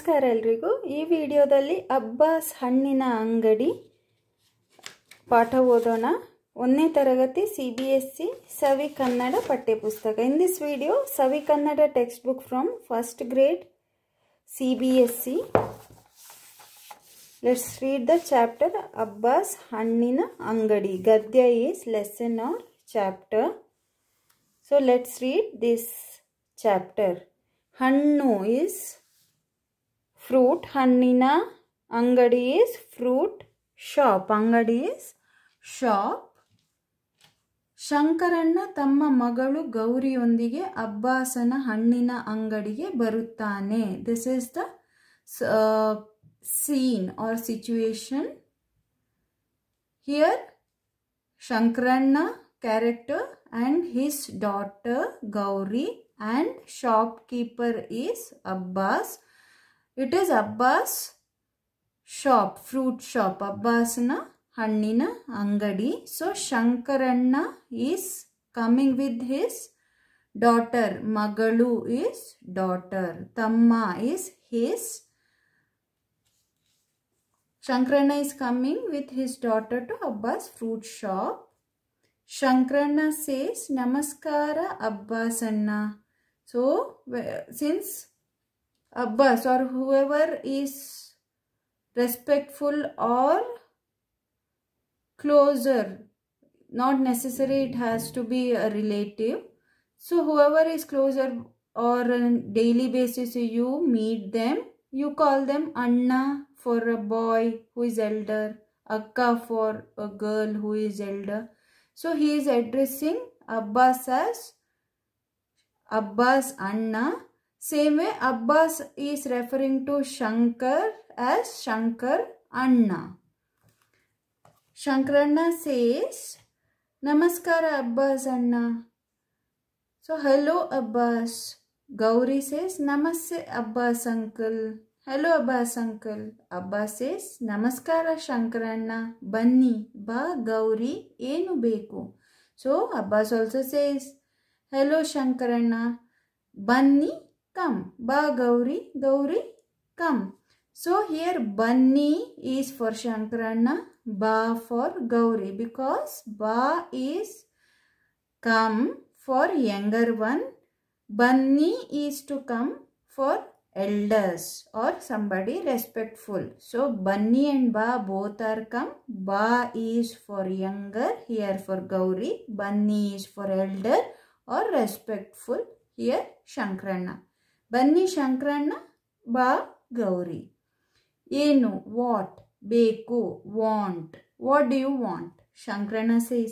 ನಮಸ್ಕಾರ ಎಲ್ರಿಗೂ. ಈ ವಿಡಿಯೋದಲ್ಲಿ ಅಬ್ಬಾಸ್ ಹಣ್ಣಿನ ಅಂಗಡಿ ಪಾಠ ಓದೋಣ. 1ನೇ ತರಗತಿ CBSE ಸವಿ ಕನ್ನಡ ಪಠ್ಯಪುಸ್ತಕ. In this video Savi Kannada text book from first grade CBSE. Let's read the chapter Abbas ಹಣ್ಣಿನ ಅಂಗಡಿ. ಗದ್ಯ is lesson or chapter. So let's read this chapter. ಹಣ್ಣು is fruit, ಹಣ್ಣಿನ ಅಂಗಡಿ is fruit shop, ಅಂಗಡಿ is shop. ಶಂಕರಣ್ಣ ತಮ್ಮ ಮಗಳು ಗೌರಿಯೊಂದಿಗೆ ಅಬ್ಬಾಸನ ಹಣ್ಣಿನ ಅಂಗಡಿಗೆ ಬರುತ್ತಾನೆ. This is the scene or situation. Here Shankaranna character and his daughter Gauri and shopkeeper is Abbas. It is Abbas shop, fruit shop, Abbasna hannina angadi. So Shankaranna is coming with his daughter. Magalu is daughter. Tamma is his. Shankaranna is coming with his daughter to Abbas fruit shop. Shankaranna says Namaskara Abbasanna. So since Abbas or whoever is respectful or closer, not necessary it has to be a relative. So whoever is closer or on daily basis you meet them, you call them Anna for a boy who is elder, Akka for a girl who is elder. So he is addressing Abbas as Abbas Anna. Same way Abbas is referring to Shankar as Shankar Anna. Shankaranna says Namaskara Abbas Anna. So hello Abbas. Gauri says Namaste Abbas uncle. Hello Abbas uncle. Abbas says Namaskara Shankaranna. Banni ba Gauri enu beku. So Abbas also says hello Shankaranna. Banni come. Ba Gauri, Gauri come. So here Banni is for Shankaranna, Ba for Gauri, because Ba is come for younger one. Banni is to come for elders or somebody respectful. So Banni and Ba both are come. Ba is for younger, here for Gauri. Banni is for elder or respectful, here Shankaranna. Banni Shankaranna, Ba Gauri. Enu, what? Beku, want. What do you want? Shankaranna says,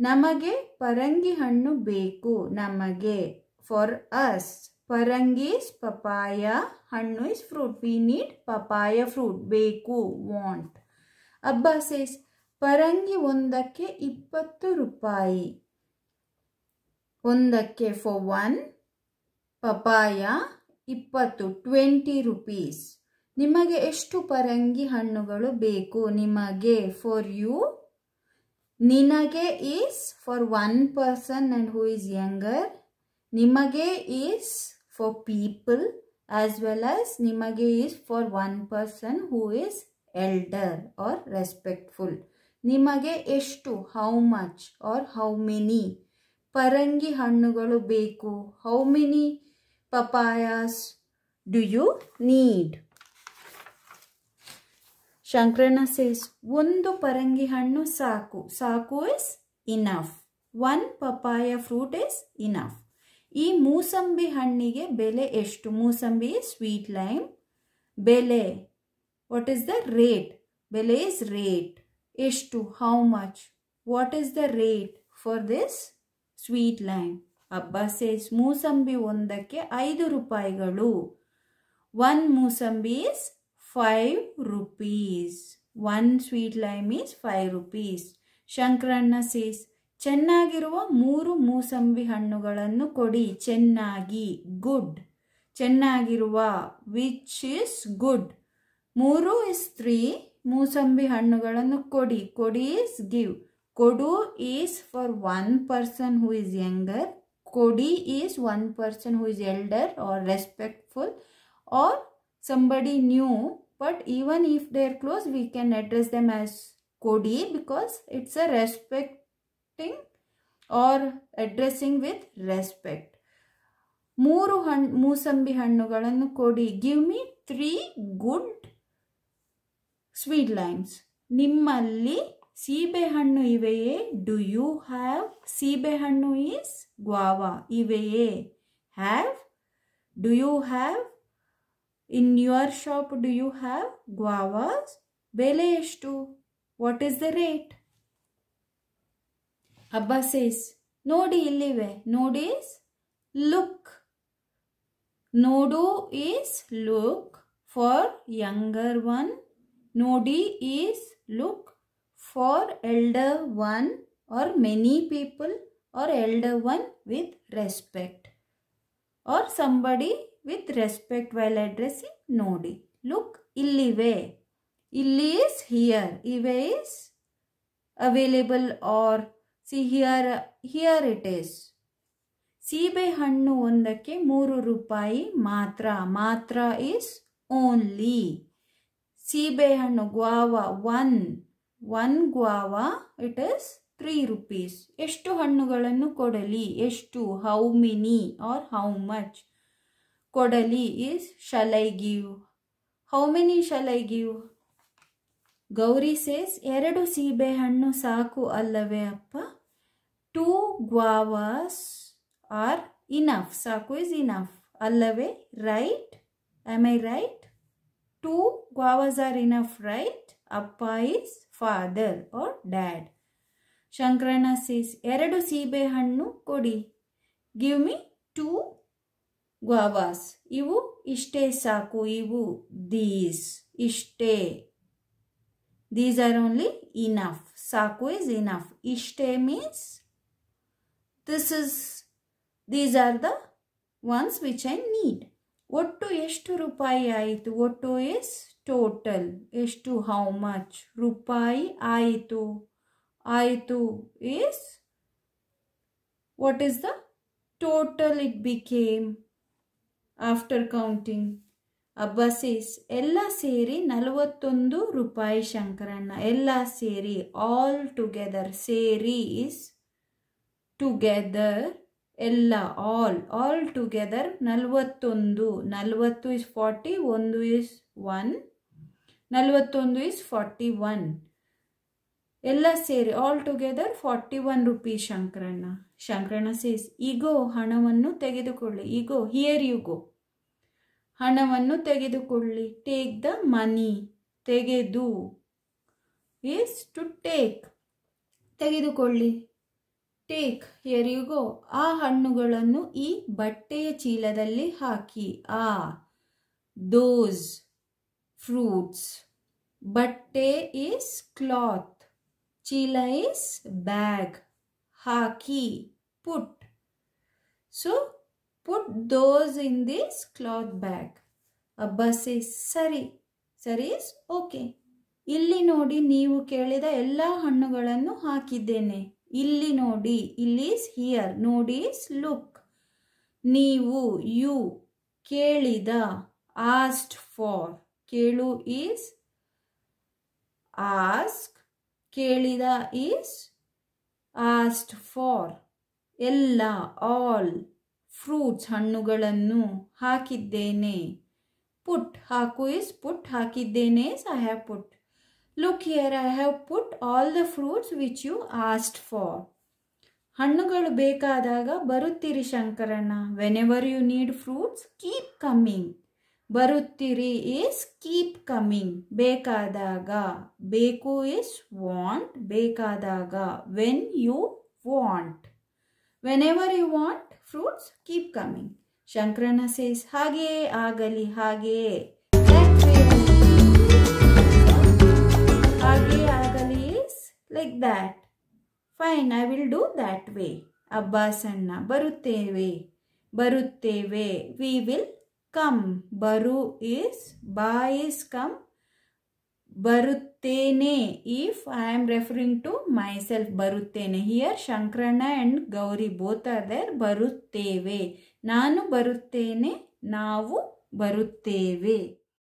Namage parangi hannu beku. Namage, for us. Parangi is papaya, hannu is fruit. We need papaya fruit. Beku, want. Abba says, Parangi ondakke 20 rupayi. Ondakke for one. Papaya 20 rupees. ನಿಮಗೆ ಎಷ್ಟು ಪರಂಗಿ ಹಣ್ಣುಗಳು ಬೇಕು? ನಿಮಗೆ for you. ನಿನಗೆ is for one person and who is younger. ನಿಮಗೆ is for people as well as ನಿಮಗೆ is for one person who is elder or respectful. ನಿಮಗೆ ಎಷ್ಟು how much or how many ಪರಂಗಿ ಹಣ್ಣುಗಳು ಬೇಕು? How many papayas do you need? Shankaranna says, ಒಂದು ಪರಂಗಿ ಹಣ್ಣು ಸಾಕು. ಸಾಕು is enough. One papaya fruit is enough. ಈ ಮೂಸಂಬಿ ಹಣ್ಣಿಗೆ ಬೆಲೆ ಎಷ್ಟು? ಮೂಸಂಬಿ is sweet lime. ಬೆಲೆ, what is the rate? ಬೆಲೆ is rate. ಎಷ್ಟು? How much? What is the rate for this sweet lime? Abba says, ಮೂಸಂಬಿ ಒಂದಕ್ಕೆ 5 ರೂಪಾಯಿಗಳು. One mosambi is 5 rupees. One sweet lime is 5 rupees. Shankaranna says, ಚೆನ್ನಾಗಿರುವ 3 ಮೂಸಂಬಿ ಹಣ್ಣುಗಳನ್ನು ಕೊಡಿ. ಚೆನ್ನಾಗಿ, good. ಚೆನ್ನಾಗಿರುವ, which is good. 3 is 3. ಮೂಸಂಬಿ ಹಣ್ಣುಗಳನ್ನು ಕೊಡಿ. ಕೊಡಿ is give. ಕೊಡು is for one person who is younger. Kodi is one person who is elder or respectful, or somebody new, but even if they're close, we can address them as Kodi because it's a respecting or addressing with respect. ಮೂಸಂಬಿ ಹಣ್ಣುಗಳನ್ನು ಕೊಡಿ. Give me 3 good sweet limes. ನಿಮ್ಮಲ್ಲಿ ಸೀಬೆಹಣ್ಣು ಇವೆಯೇ? Do you have? ಸೀಬೆಹಣ್ಣು is guava. ಇವೆಯೇ? Have. Do you have? In your shop do you have guavas? ಬೆಲೆ ಎಷ್ಟು? What is the rate? ಅಬ್ಬಾ ಸೇಸ್, ನೋಡಿ ಇಲ್ಲಿವೆ. ನೋಡಿ is look. Nodu is look for younger one. Nodi is look for elder one or many people or elder one with respect or somebody with respect while addressing Nodi. Look, illive. Illi is here. Ive is available or see here it is. ಸೀಬೆ ಹಣ್ಣು ಒಂದಕ್ಕೆ 3 ರೂಪಾಯಿ ಮಾತ್ರ. ಮಾತ್ರ is only. ಸೀಬೆ ಹಣ್ಣು guava one guava it is 3 rupees. ಎಷ್ಟು ಹಣ್ಣುಗಳನ್ನು ಕೊಡಲಿ? ಎಷ್ಟು? How many are how much? ಕೊಡಲಿ is shall I give. How many shall I give? Gauri says, 2 ಸೀಬೆ ಹಣ್ಣು ಸಾಕು ಅಲ್ಲವೇ ಅಪ್ಪ? 2 guavas are enough. Saku is enough. Allave, right? Am I right? 2 guavas are enough, right? Appa is father or dad. Shankarana says, 2 ಸೀಬೆ ಹಣ್ಣು ಕೊಡಿ. Give me 2 guavas. ಇವು ಇಷ್ಟೇ ಸಾಕು. ಇವು these. ಇಷ್ಟೇ. These are only enough. Saku is enough. ಇಷ್ಟೇ means these are the ones which I need. ಒಟ್ಟು ಎಷ್ಟು ರೂಪಾಯಿ ಆಯಿತು? ಒಟ್ಟು is total. ಎಷ್ಟು? how much? ರೂಪಾಯಿ ಆಯಿತು. ಆಯಿತು is what is the total it became after counting? ಅಬ್ಬಾ says, ಎಲ್ಲ ಸೇರಿ 41 ರೂಪಾಯಿ ಶಂಕರಣ್ಣ. ಎಲ್ಲ ಸೇರಿ all together. ಸೇರಿ is together. ಎಲ್ಲ all together 41. 40 is 40, 1 is 1. 41 is 41. ಎಲ್ಲ ಸೇರಿ all together 41 rupees ಶಂಕರಣ್ಣ. ಶಂಕರಣ್ಣ ಸೇಸ್, ಈಗೋ ಹಣವನ್ನು ತೆಗೆದುಕೊಳ್ಳಿ. ಈಗೋ ಹಿಯರ್ ಯು ಗೋ. ಹಣವನ್ನು ತೆಗೆದುಕೊಳ್ಳಿ. Take the money. ತೆಗೆದು is to take. ತೆಗೆದುಕೊಳ್ಳಿ. Take, here you go. ಆ ಹಣ್ಣುಗಳನ್ನು ಈ ಬಟ್ಟೆಯ ಚೀಲದಲ್ಲಿ ಹಾಕಿ. Those fruits. ಬಟ್ಟೆ ಈಸ್ ಕ್ಲಾತ್. ಚೀಲ ಈಸ್ ಬ್ಯಾಗ್. ಹಾಕಿ put. So put those in this cloth bag. Abba says, ಸರಿ. ಸರಿ ಇಸ್ ಓಕೆ. ಇಲ್ಲಿ ನೋಡಿ, ನೀವು ಕೇಳಿದ ಎಲ್ಲ ಹಣ್ಣುಗಳನ್ನು ಹಾಕಿದ್ದೇನೆ. ಇಲ್ಲಿ ನೋಡಿ, ಇಲ್ಲಿ ಇಸ್ ಹಿಯರ್. ನೋಡಿ ಇಸ್ ಲುಕ್. ನೀವು ಯು. ಕೇಳಿದ ಆಸ್ಕ್ಡ್ ಫಾರ್. ಕೇಳು ಈಸ್ ಆಸ್ಕ್. ಕೇಳಿದ ಈಸ್ ಆಸ್ಕ್ಡ್ ಫಾರ್. ಎಲ್ಲ ಆಲ್ ಫ್ರೂಟ್ಸ್ ಹಣ್ಣುಗಳನ್ನು ಹಾಕಿದ್ದೇನೆ. ಪುಟ್ ಹಾಕು ಇಸ್ ಪುಟ್. ಹಾಕಿದ್ದೇನೆ is I have put. Look here, I have put all the fruits which you asked for. ಹಣ್ಣುಗಳು ಬೇಕಾದಾಗ ಬರುತ್ತೀರಿ ಶಂಕರಣ್ಣ. Whenever you need fruits, keep coming. ಬರುತ್ತೀರಿ is keep coming. ಬೇಕಾದಾಗ. ಬೇಕು is want. ಬೇಕಾದಾಗ. When you want. Whenever you want fruits, keep coming. Shankaranna says, ಹಾಗೆಯೇ ಆಗಲಿ. ಹಾಗೆಯೇ. Like that. Fine, I will do that way. ಅಬ್ಬಾಸಣ್ಣ, ಬರುತ್ತೇವೆ. ಬರುತ್ತೇವೆ. We will come. ಬರು is ಬಾ is come. ಬರುತ್ತೇನೆ if I am referring to myself. ಬರುತ್ತೇನೆ. Here Shankarana and Gauri both are there. ಬರುತ್ತೇವೆ. ನಾನು ಬರುತ್ತೇನೆ. ನಾವು ಬರುತ್ತೇವೆ.